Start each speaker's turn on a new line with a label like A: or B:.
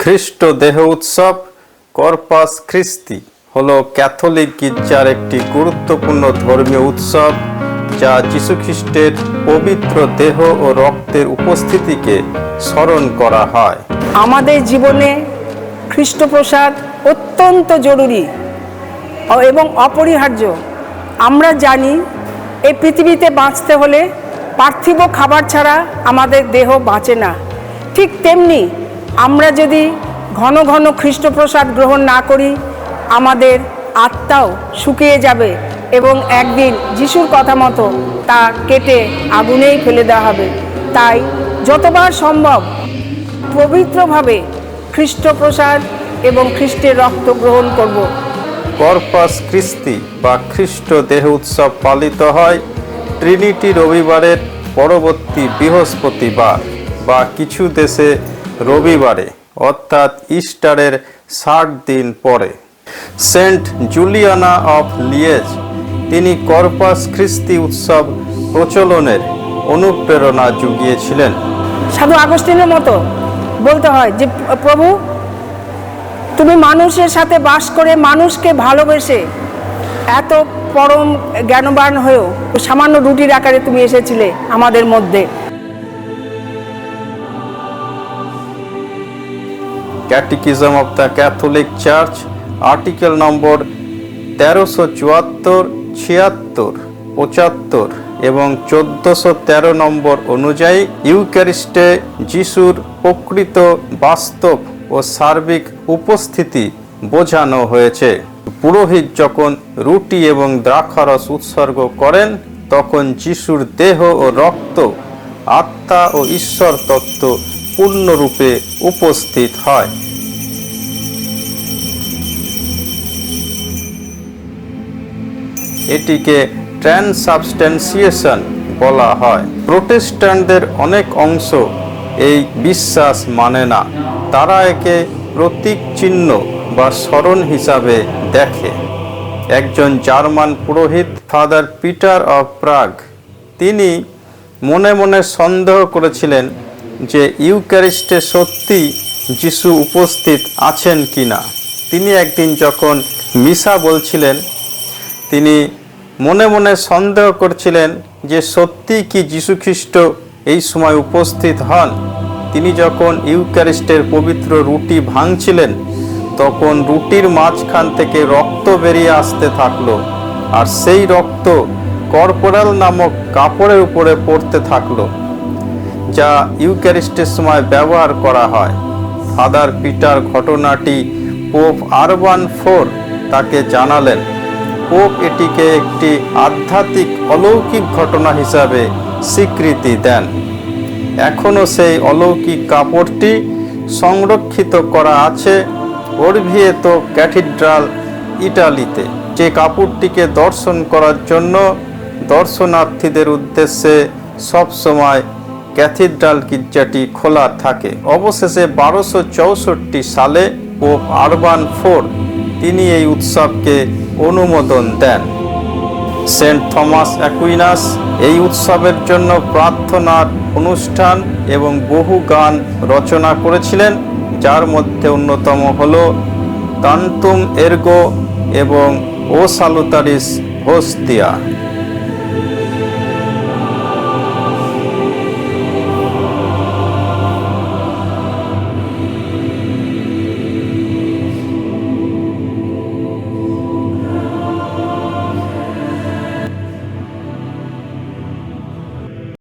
A: খ্রিস্ট দেহ উৎসব কর্পাস খ্রিস্তি হলো ক্যাথলিক গির্জার একটি গুরুত্বপূর্ণ ধর্মীয় উৎসব যা যীশুখ্রিস্টের পবিত্র দেহ ও রক্তের উপস্থিতিকে স্মরণ করা হয়।
B: আমাদের জীবনে খ্রিস্টপ্রসাদ অত্যন্ত জরুরি এবং অপরিহার্য। আমরা জানি এই পৃথিবীতে বাঁচতে হলে পার্থিব খাবার ছাড়া আমাদের দেহ বাঁচে না। ঠিক তেমনি আমরা যদি ঘন ঘন খ্রিস্টপ্রসাদ গ্রহণ না করি আমাদের আত্মাও শুকিয়ে যাবে এবং একদিন যিশুর কথা মতো তা কেটে আগুনেই ফেলে দেওয়া হবে। তাই যতবার সম্ভব পবিত্রভাবে খ্রিস্টপ্রসাদ এবং খ্রিস্টের রক্ত গ্রহণ করব।
A: কর্পাস খ্রিস্তি বা খ্রিস্ট দেহ উৎসব পালিত হয় ট্রিনিটি রবিবারের পরবর্তী বৃহস্পতিবার বা কিছু দেশে রবিবারে অর্থাৎ ইস্টারের 60 দিন পরে। সেন্ট জুলিয়ানা অফ লিয়েজ তিনি কর্পাস খ্রিস্তি উৎসব প্রচলনের অনুপ্রেরণা জুগিয়েছিলেন।
B: সাধু আগস্টিনের মতো বলতে হয় যে প্রভু, তুমি মানুষের সাথে বাস করে মানুষকে ভালোবেসে এত পরম জ্ঞানবান হয়েও সামান্য রুটির আকারে তুমি এসেছিলে আমাদের মধ্যে।
A: Catechism of the Catholic Church article number 1374, 76, 75 এবং 1413 নম্বর অনুযায়ী ইউক্যারিস্টে যিশুর প্রকৃত বাস্তব ও সার্বিক উপস্থিতি বোঝানো হয়েছে। পুরোহিত যখন রুটি এবং দ্রাক্ষারস উৎসর্গ করেন তখন যিশুর দেহ ও রক্ত, আত্মা ও ঈশ্বর তত্ত্ব পূর্ণরূপে উপস্থিত হয়। এটিকে ট্রান্সসাবস্ট্যান্সিয়েশন বলা হয়। প্রোটেস্ট্যান্টদের অনেক অংশ এই বিশ্বাস মানে না, তারা একে প্রতীক চিহ্ন বা স্মরণ হিসাবে দেখে। একজন জার্মান পুরোহিত ফাদার পিটার অফ প্রাগ তিনি মনে মনে সন্দেহ করেছিলেন যে ইউক্যারিস্টে সত্যি যিশু উপস্থিত আছেন কিনা। তিনি একদিন যখন মিশা বলছিলেন তিনি মনে মনে সন্দেহ করছিলেন যে সত্যি কি যীশুখ্রিস্ট এই সময় উপস্থিত হন। তিনি যখন ইউক্যারিস্টের পবিত্র রুটি ভাঙছিলেন তখন রুটির মাঝখান থেকে রক্ত বেরিয়ে আসতে থাকলো, আর সেই রক্ত কর্পোরাল নামক কাপড়ের উপরে পড়তে থাকলো যা ইউক্যারিস্টের সময় ব্যবহার করা হয়। ফাদার পিটার ঘটনাটি পোপ আরবান IV তাকে জানালেন। পোপ এটিকে একটি আধ্যাত্মিক অলৌকিক ঘটনা হিসাবে স্বীকৃতি দেন। এখনও সেই অলৌকিক কাপড়টি সংরক্ষিত করা আছে ওরভিয়েতো ক্যাথিড্রাল, ইটালিতে। যে কাপড়টিকে দর্শন করার জন্য দর্শনার্থীদের উদ্দেশ্যে সবসময় ক্যাথিড্রাল গির্জাটি খোলা থাকে। অবশেষে 1264 সালে পোপ আরবান IV তিনি এই উৎসবকে অনুমোদন দেন। সেন্ট থমাস অ্যাকুইনাস এই উৎসবের জন্য প্রার্থনার অনুষ্ঠান এবং বহু গান রচনা করেছিলেন, যার মধ্যে অন্যতম হল তান্তুম এরগো এবং ও সালুতারিস হোস্তিয়া।